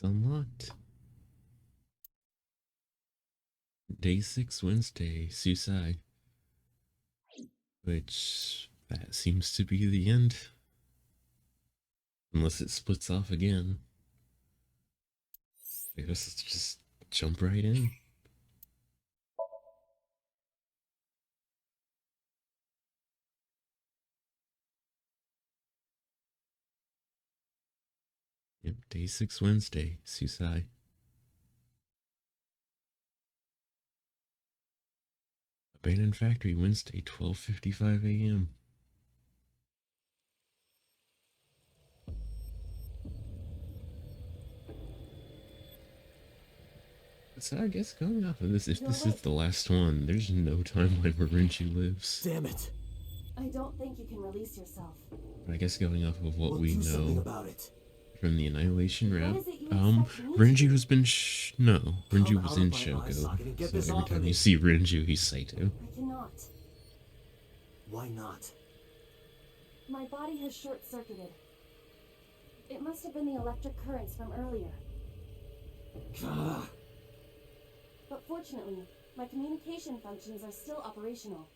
It's unlocked. Day 6, Wednesday, Susai. Which, that seems to be the end. Unless it splits off again. I guess let's just jump right in. Yep, Day 6, Wednesday, Susai. Abandoned Factory, Wednesday, 12:55 a.m. So I guess going off of this, if this is the last one, there's no timeline where Renji lives. Damn it! I don't think you can release yourself. But I guess going off of what we do something know about it. from the Annihilation route, Renji Renji has been Renji was in Shoko. So every time you see Renji, he's Saito. I cannot. Why not? My body has short-circuited. It must have been the electric currents from earlier. But fortunately, my communication functions are still operational.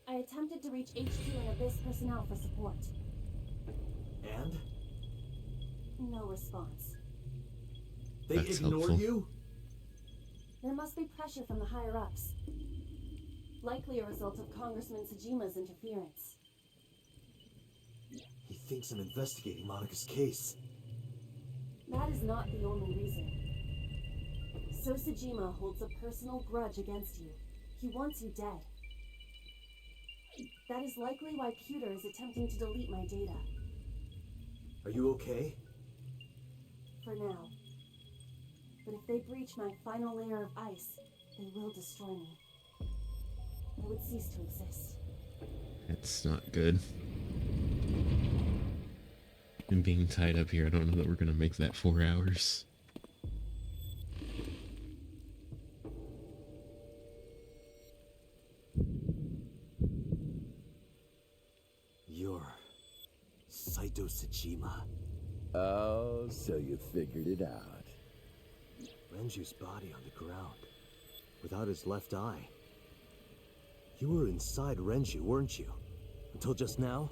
I attempted to reach HQ and Abyss personnel for support. And? No response. They That's ignored helpful. you? There must be pressure from the higher-ups. Likely a result of Congressman Tsujima's interference. He thinks I'm investigating Monika's case. That is not the only reason. So Tsujima holds a personal grudge against you. He wants you dead. That is likely why Pewter is attempting to delete my data. Are you okay? For now. But if they breach my final layer of ice, they will destroy me. I would cease to exist. That's not good. And being tied up here, I don't know that we're gonna make that 4 hours. You're Saito Tsujima. Oh, so you figured it out. Renju's body on the ground, without his left eye. You were inside Renju, weren't you? Until just now?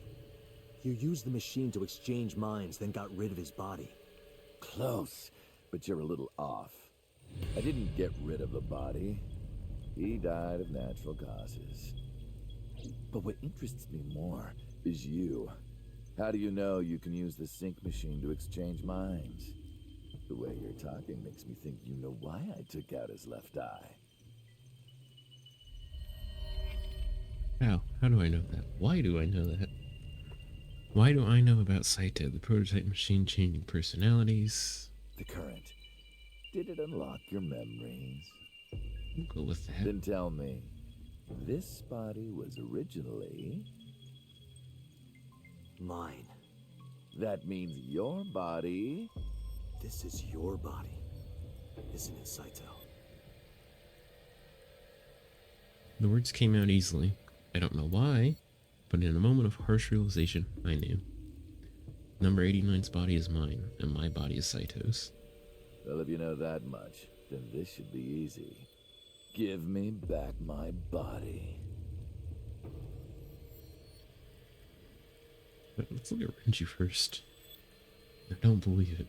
You used the machine to exchange minds, then got rid of his body. Close, but you're a little off. I didn't get rid of the body. He died of natural causes. But what interests me more is you. How do you know you can use the Psync machine to exchange minds? The way you're talking makes me think you know why I took out his left eye. How do I know that? Why do I know that? Why do I know about Saito, the prototype machine changing personalities? The current. Did it unlock your memories? We'll go with that. Then tell me, this body was originally... Mine. That means your body... This is your body, isn't it, Saito? The words came out easily. I don't know why, but in a moment of harsh realization, I knew. Number 89's body is mine, and my body is Saito's. Well, if you know that much, then this should be easy. Give me back my body. But let's look at Renji first. I don't believe it.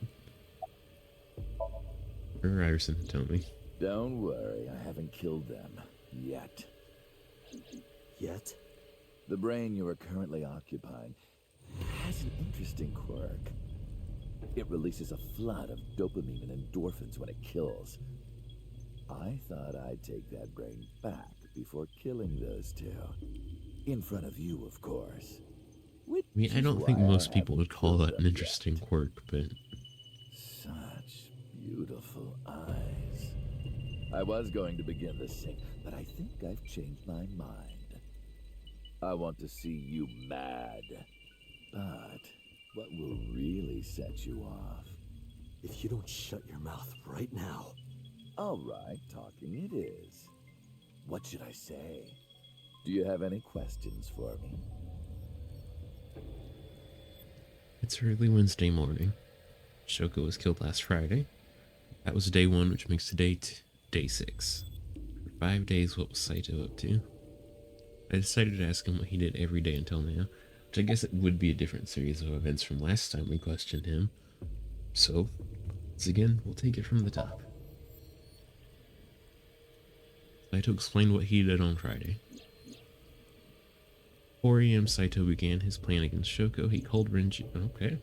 Or Iverson, tell me. Don't worry, I haven't killed them. Yet. Yet? The brain you are currently occupying has an interesting quirk. It releases a flood of dopamine and endorphins when it kills. I thought I'd take that brain back before killing those two. In front of you, of course. I mean, I don't think most people would call that an interesting quirk, but... Such beautiful eyes. I was going to begin the Psync, but I think I've changed my mind. I want to see you mad. But what will really set you off? If you don't shut your mouth right now. All right, talking it is. What should I say? Do you have any questions for me? It's early Wednesday morning. Shoko was killed last Friday. That was day 1, which makes today day 6. For 5 days, what was Saito up to? I decided to ask him what he did every day until now, which I guess it would be a different series of events from last time we questioned him. So, once again, we'll take it from the top. Saito explained what he did on Friday. 4 a.m. Saito began his plan against Shoko. He called Renji. Okay.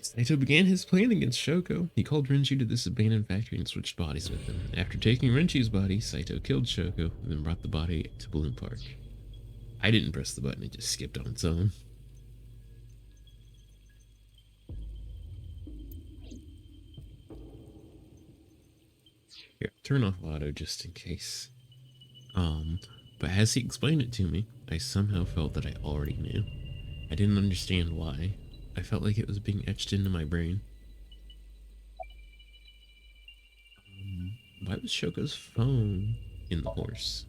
Saito began his plan against Shoko. He called Renji to this abandoned factory and switched bodies with him. After taking Renji's body, Saito killed Shoko and then brought the body to Bloom Park. I didn't press the button, it just skipped on its own. Here, turn off auto just in case. But as he explained it to me, I somehow felt that I already knew. I didn't understand why. I felt like it was being etched into my brain. Why was Shoko's phone in the horse?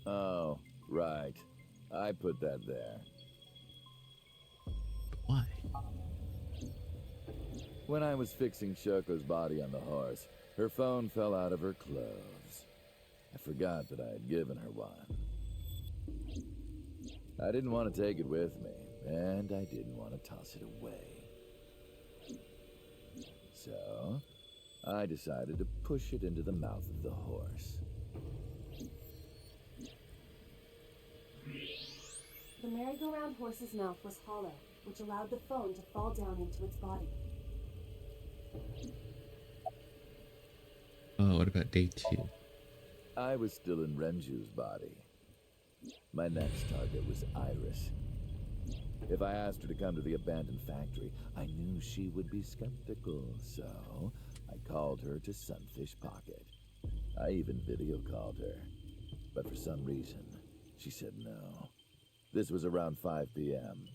Oh, right. I put that there. But why? When I was fixing Shoko's body on the horse, her phone fell out of her clothes. I forgot that I had given her one. I didn't want to take it with me, and I didn't want to toss it away. So, I decided to push it into the mouth of the horse. The merry-go-round horse's mouth was hollow, which allowed the phone to fall down into its body. Oh, what about day 2? I was still in Renju's body. My next target was Iris. If I asked her to come to the abandoned factory, I knew she would be skeptical, so I called her to Sunfish Pocket. I even video called her, but for some reason, she said no. This was around 5 p.m.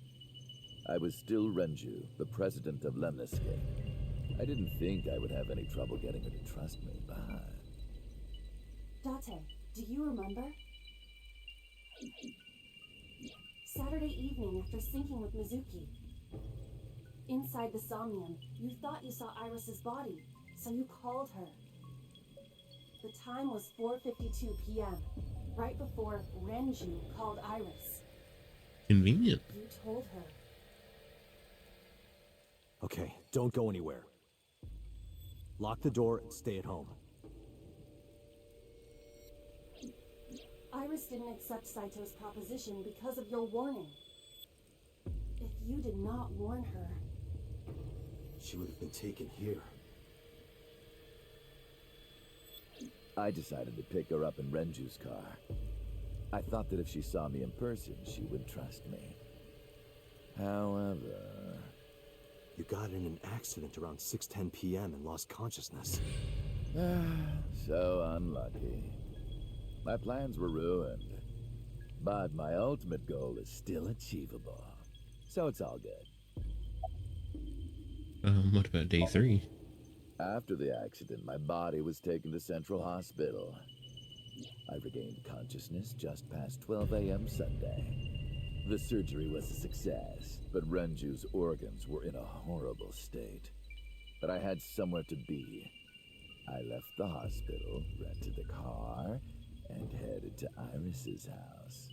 I was still Renju, the president of Lemniscape. I didn't think I would have any trouble getting her to trust me, but... Date, do you remember? Saturday evening after syncing with Mizuki. Inside the Somnium, you thought you saw Iris's body, so you called her. The time was 4:52 p.m., right before Renju called Iris. Convenient. You told her. Okay, don't go anywhere. Lock the door and stay at home. Iris didn't accept Saito's proposition because of your warning. If you did not warn her... She would have been taken here. I decided to pick her up in Renju's car. I thought that if she saw me in person, she would trust me. However... You got in an accident around 6:10 p.m. and lost consciousness. So unlucky. My plans were ruined. But my ultimate goal is still achievable. So it's all good. What about day 3? After the accident, my body was taken to Central Hospital. I regained consciousness just past 12 a.m. Sunday. The surgery was a success, but Renju's organs were in a horrible state. But I had somewhere to be. I left the hospital, rented a car, and headed to Iris's house.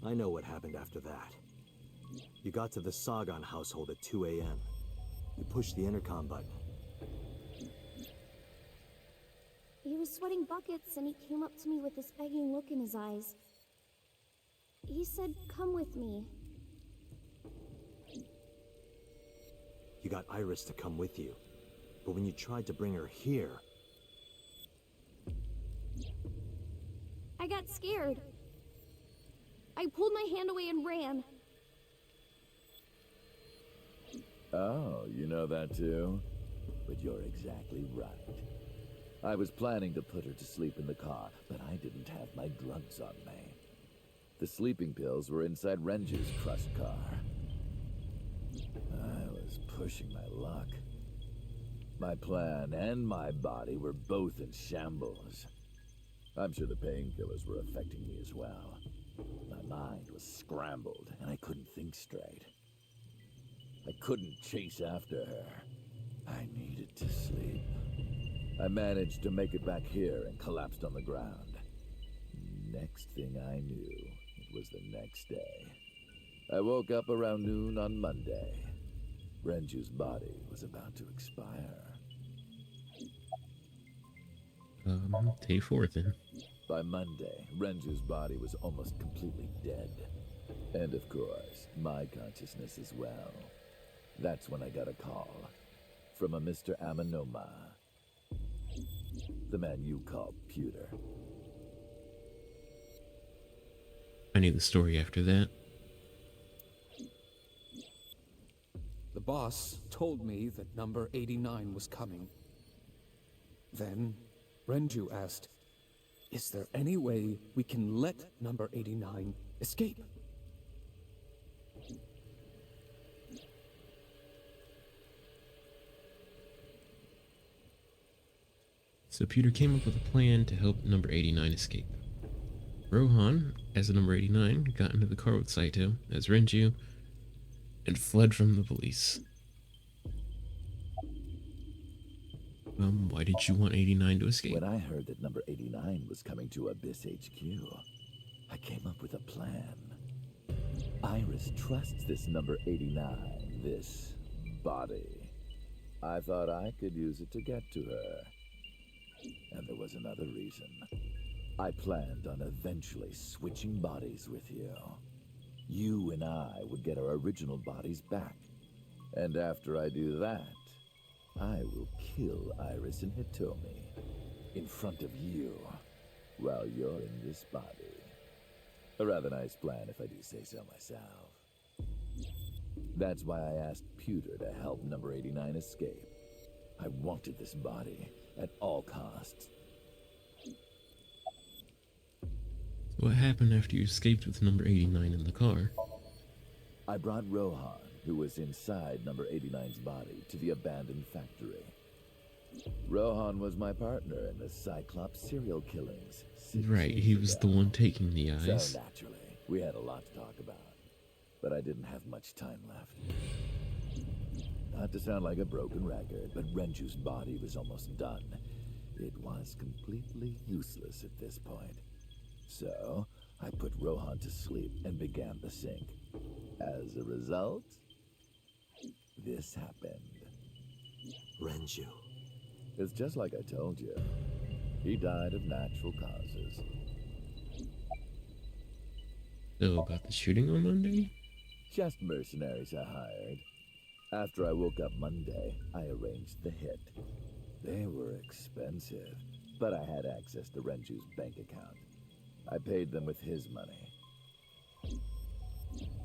I know what happened after that. You got to the Sagan household at 2 a.m. You pushed the intercom button. He was sweating buckets and he came up to me with this begging look in his eyes. He said, "Come with me." You got Iris to come with you. But when you tried to bring her here... I got scared. I pulled my hand away and ran. Oh, you know that too? But you're exactly right. I was planning to put her to sleep in the car, but I didn't have my drugs on me. The sleeping pills were inside Renju's crushed car. I was pushing my luck. My plan and my body were both in shambles. I'm sure the painkillers were affecting me as well. My mind was scrambled, and I couldn't think straight. I couldn't chase after her. I needed to sleep. I managed to make it back here and collapsed on the ground. Next thing I knew, it was the next day. I woke up around noon on Monday. Renju's body was about to expire. Day 4 then. By Monday, Renju's body was almost completely dead. And of course, my consciousness as well. That's when I got a call from a Mr. Amanoma. The man you call Pewter. I knew the story after that. The boss told me that number 89 was coming. Then, Renju asked, "Is there any way we can let number 89 escape?" So Peter came up with a plan to help number 89 escape. Rohan, as a number 89, got into the car with Saito as Renju and fled from the police. Why did you want 89 to escape? When I heard that number 89 was coming to Abyss HQ, I came up with a plan. Iris trusts this number 89, this body. I thought I could use it to get to her. And there was another reason. I planned on eventually switching bodies with you. You and I would get our original bodies back. And after I do that, I will kill Iris and Hitomi in front of you while you're in this body. A rather nice plan if I do say so myself. That's why I asked Pewter to help number 89 escape. I wanted this body at all costs. What happened after you escaped with number 89 in the car? I brought Rohan, who was inside number 89's body, to the abandoned factory. Rohan was my partner in the Cyclops serial killings. Right, he was the one taking the eyes. So naturally, we had a lot to talk about. But I didn't have much time left. Not to sound like a broken record, but Renju's body was almost done. It was completely useless at this point. So, I put Rohan to sleep and began the Psync. As a result, this happened. Renju. It's just like I told you. He died of natural causes. So, about the shooting on Monday? Just mercenaries I hired. After I woke up Monday, I arranged the hit. They were expensive, but I had access to Renju's bank account. I paid them with his money.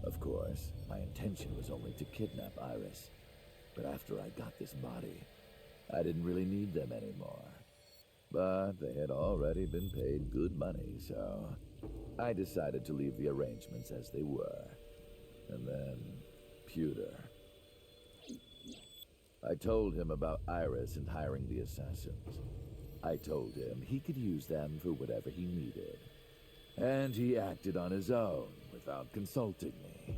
Of course, my intention was only to kidnap Iris. But after I got this body, I didn't really need them anymore. But they had already been paid good money, so I decided to leave the arrangements as they were. And then, Pewter. I told him about Iris and hiring the assassins. I told him he could use them for whatever he needed. And he acted on his own without consulting me.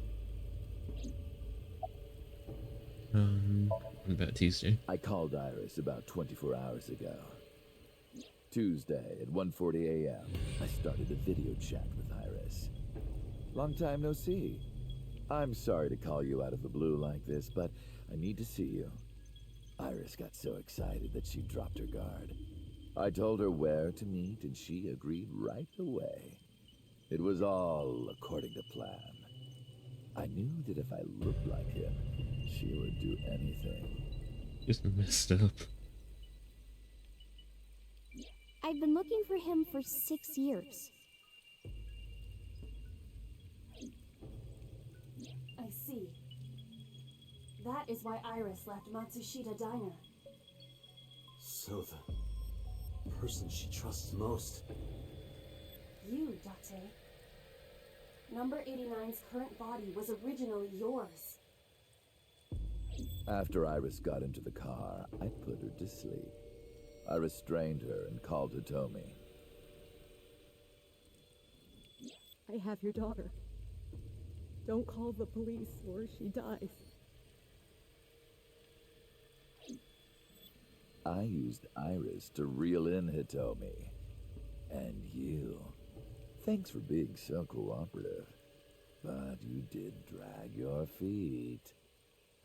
What about Tuesday? I called Iris about 24 hours ago. Tuesday at 1:40 a.m., I started a video chat with Iris. Long time no see. I'm sorry to call you out of the blue like this, but I need to see you. Iris got so excited that she dropped her guard. I told her where to meet, and she agreed right away. It was all according to plan. I knew that if I looked like him, she would do anything. Just messed up. I've been looking for him for 6 years. I see. That is why Iris left Matsushita Diner. So the person she trusts most. You, Date. Number 89's current body was originally yours. After Iris got into the car, I put her to sleep. I restrained her and called Hitomi. I have your daughter. Don't call the police or she dies. I used Iris to reel in Hitomi. And you. Thanks for being so cooperative. But you did drag your feet.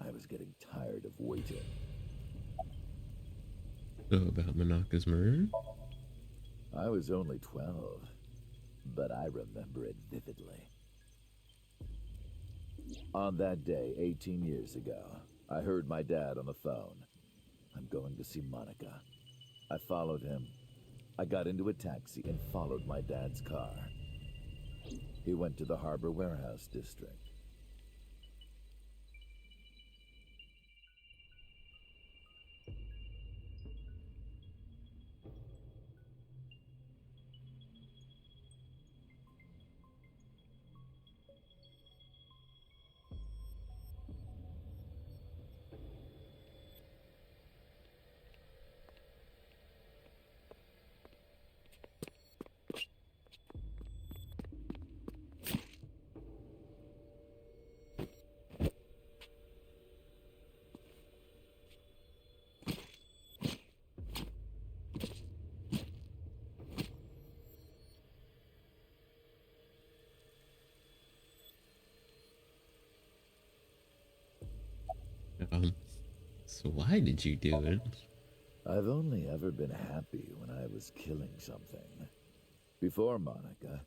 I was getting tired of waiting. So about Manaka's murder? I was only 12, but I remember it vividly. On that day, 18 years ago, I heard my dad on the phone. I'm going to see Monica. I followed him. I got into a taxi and followed my dad's car. He went to the Harbor Warehouse District. So why did you do it? I've only ever been happy when I was killing something. Before Monica,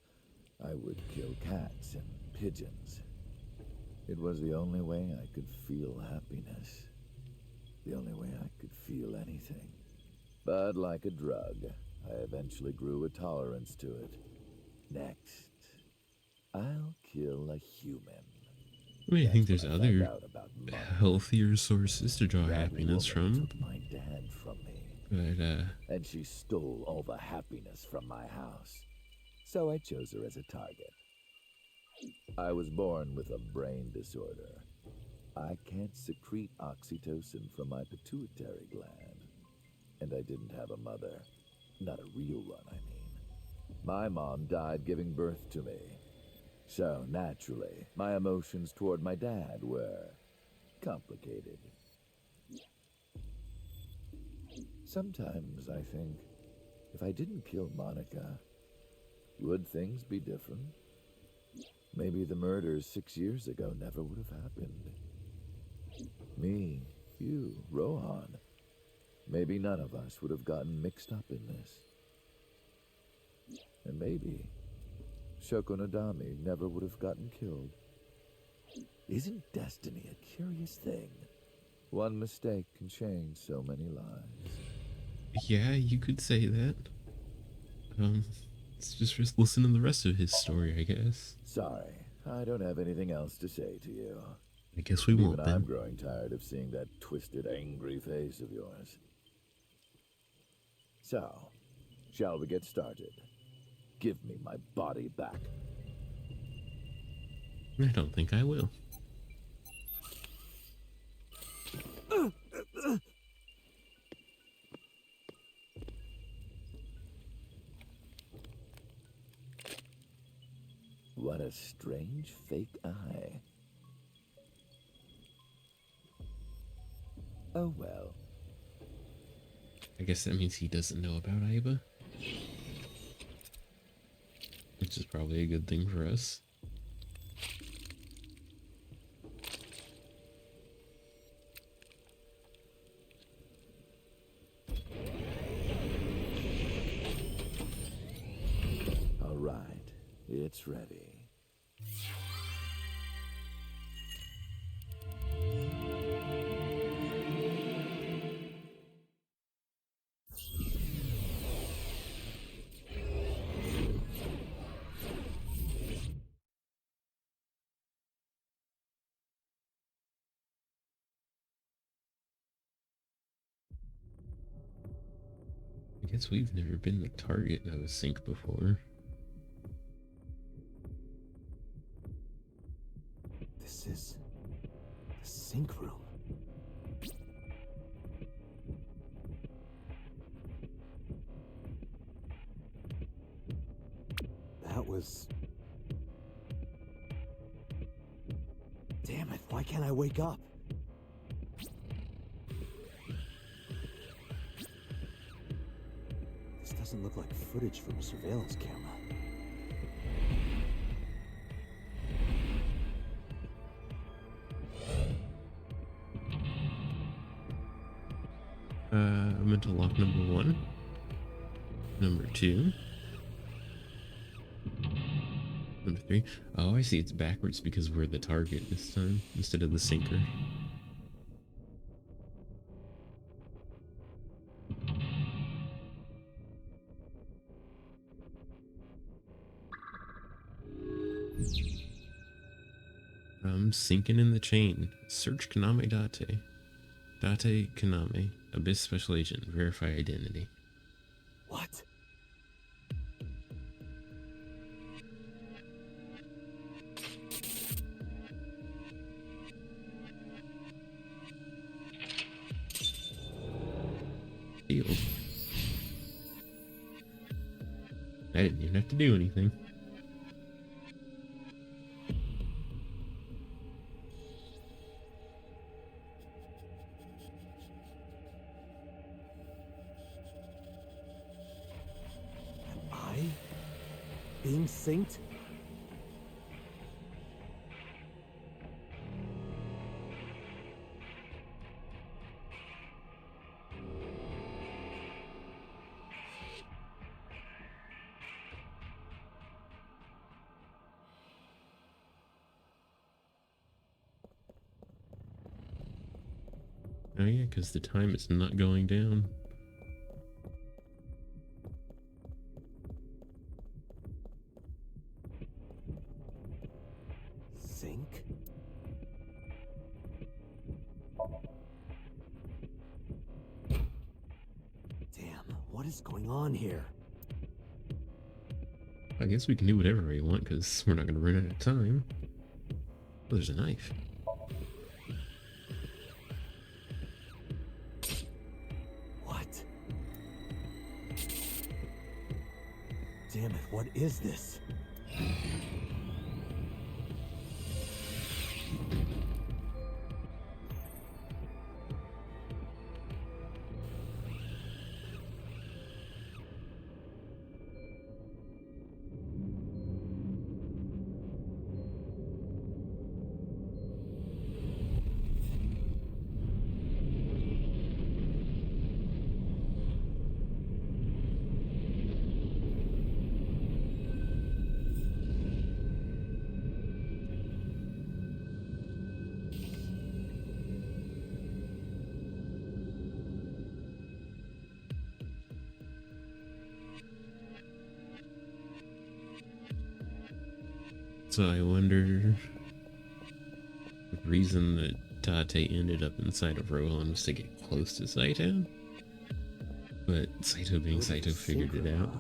I would kill cats and pigeons. It was the only way I could feel happiness. The only way I could feel anything. But like a drug, I eventually grew a tolerance to it. Next, I'll kill a human. I mean, I think That's there's when I found other out about Monica. healthier sources to draw That happiness woman from. took my dad from me. But, And she stole all the happiness from my house. So I chose her as a target. I was born with a brain disorder. I can't secrete oxytocin from my pituitary gland. And I didn't have a mother. Not a real one, I mean. My mom died giving birth to me. So, naturally, my emotions toward my dad were complicated. Sometimes I think, if I didn't kill Monica, would things be different? Maybe the murders 6 years ago never would have happened. Me, you, Rohan. Maybe none of us would have gotten mixed up in this. And maybe Shoko Nodami never would have gotten killed. Isn't destiny a curious thing? One mistake can change so many lives. yeah, you could say that. Let's just listen to the rest of his story, I guess. Sorry, I don't have anything else to say to you. I guess we Even won't I'm then. growing tired of seeing that twisted, angry face of yours. So, shall we get started? Give me my body back. I don't think I will. What a strange fake eye. Oh well. I guess that means he doesn't know about Aiba. Which is probably a good thing for us. All right, it's ready. I guess we've never been the target of a Psync before. This is the Psync room. That was Damn it, why can't I wake up? This doesn't look like footage from a surveillance camera. Mental lock number 1. Number 2. Number 3. Oh, I see. It's backwards because we're the target this time instead of the sinker. Sinking in the chain. Search Kaname Date. Date Kaname. Abyss Special Agent. Verify identity. What? Sealed. I didn't even have to do anything. Being synced? Oh yeah, because the time is not going down. Psync? Damn, what is going on here? I guess we can do whatever we want because we're not going to run out of time. Oh, there's a knife. What? Damn it, what is this? So I wonder the reason that Tate ended up inside of Rohan was to get close to Saito. But Saito being Saito figured it out.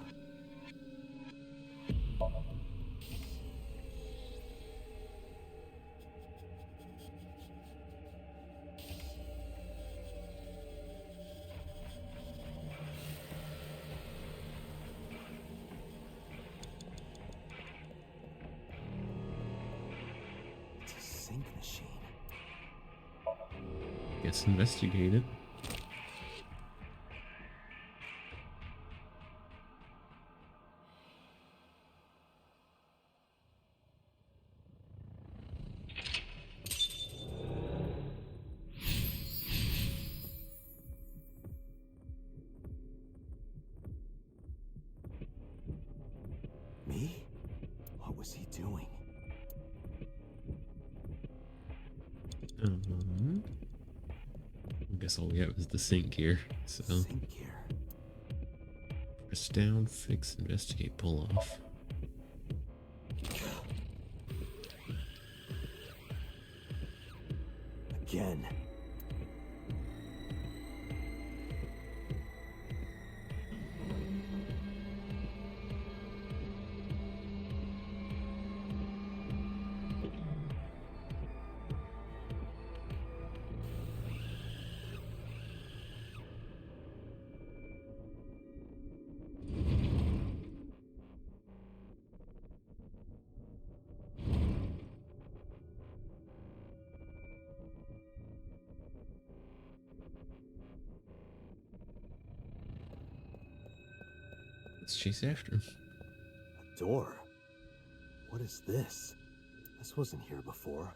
It's a sync machine. Guess investigate it. Me? What was he doing? I guess all we have is the sync here. So Sync here. press down, fix, investigate, pull off. Again. Let's chase after him. A door? What is this? This wasn't here before.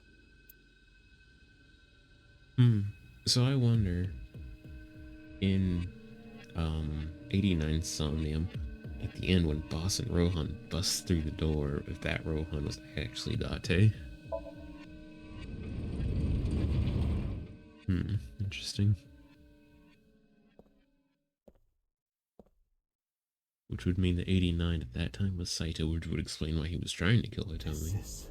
So I wonder, in 89 Somnium, at the end when Boss and Rohan bust through the door, if that Rohan was actually Date. Interesting. Which would mean that 89 at that time was Saito, which would explain why he was trying to kill Hitomi.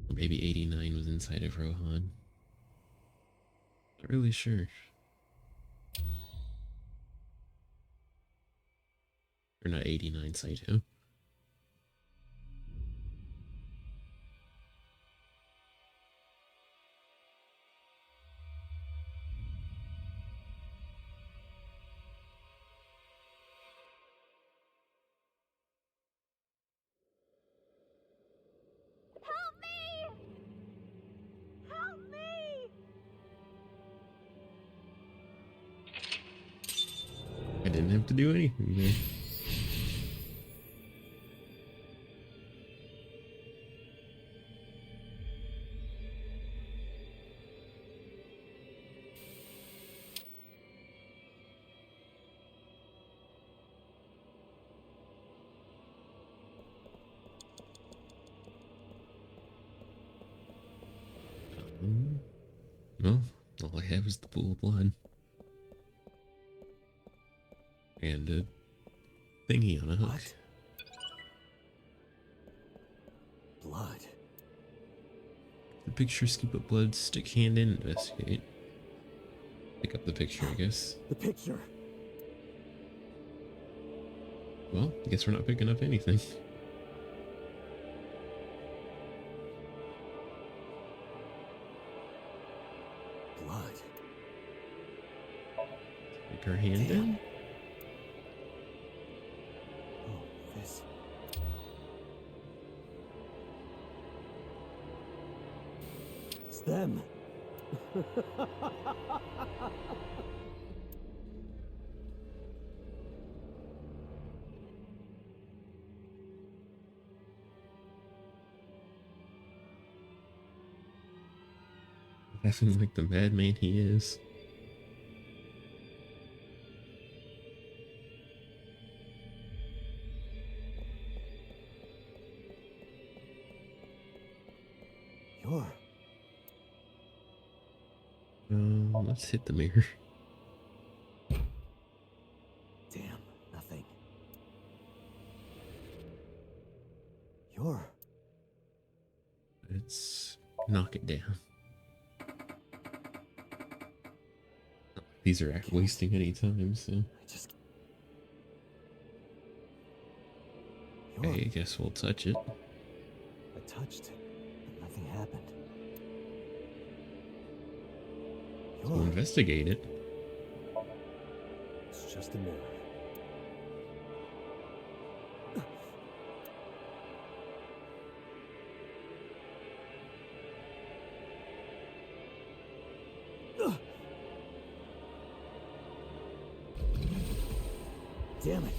Or maybe 89 was inside of Rohan. Not really sure. Or not 89 Saito. Help me! Help me! I didn't have to do anything there. Well, all I have is the pool of blood. And a thingy on a hook. What? Blood. The picture, scoop up blood, stick hand in, investigate. Pick up the picture, I guess. The picture. Well, I guess we're not picking up anything. Blood. Stick her hand in. Oh, this. It's them. Laughing like the madman he is. You're. Let's hit the mirror. Damn, nothing. You're. Let's knock it down. These are wasting any time, so. I just. You're. Okay, I guess we'll touch it. I touched it, but nothing happened. We'll investigate it. It's just a mirror. Damn it.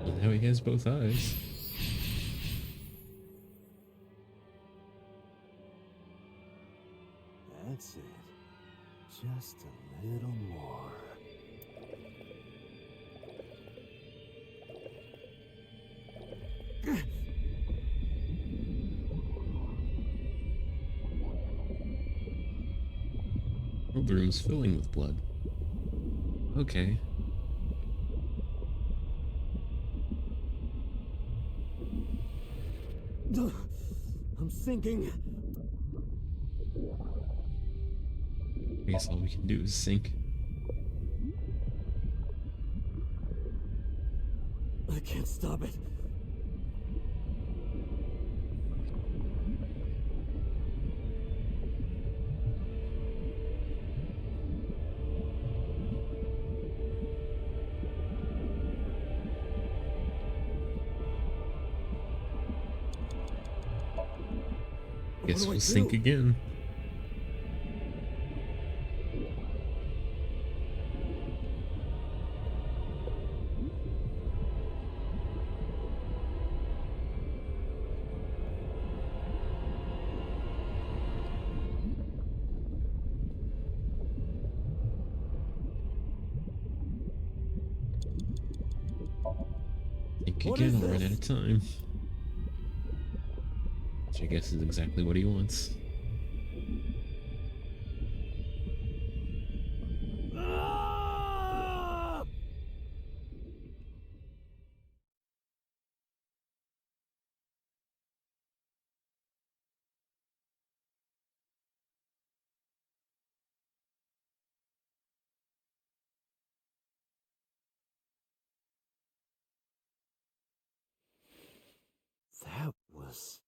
Well, now he has both eyes. That's it. Just a little more. Oh, the room's filling with blood. Okay. I'm sinking. I guess all we can do is sink. I can't stop it. Guess we'll sync again. Think again, we'll run out of time. Which I guess is exactly what he wants. That was...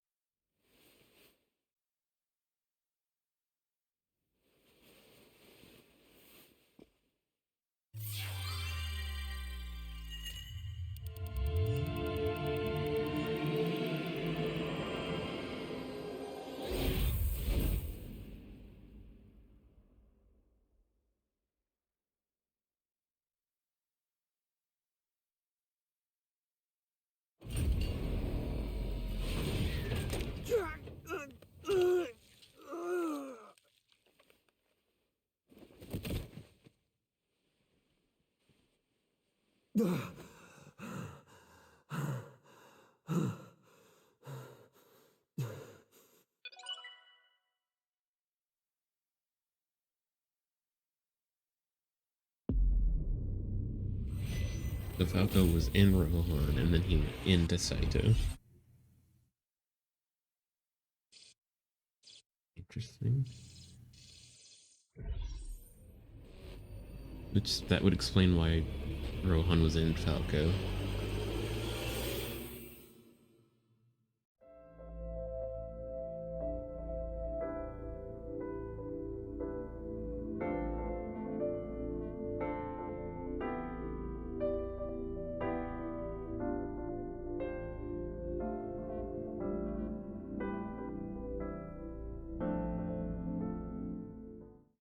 The Falco was in Rohan, and then he went into Saito. Interesting. Which that would explain why Rohan was in Falco.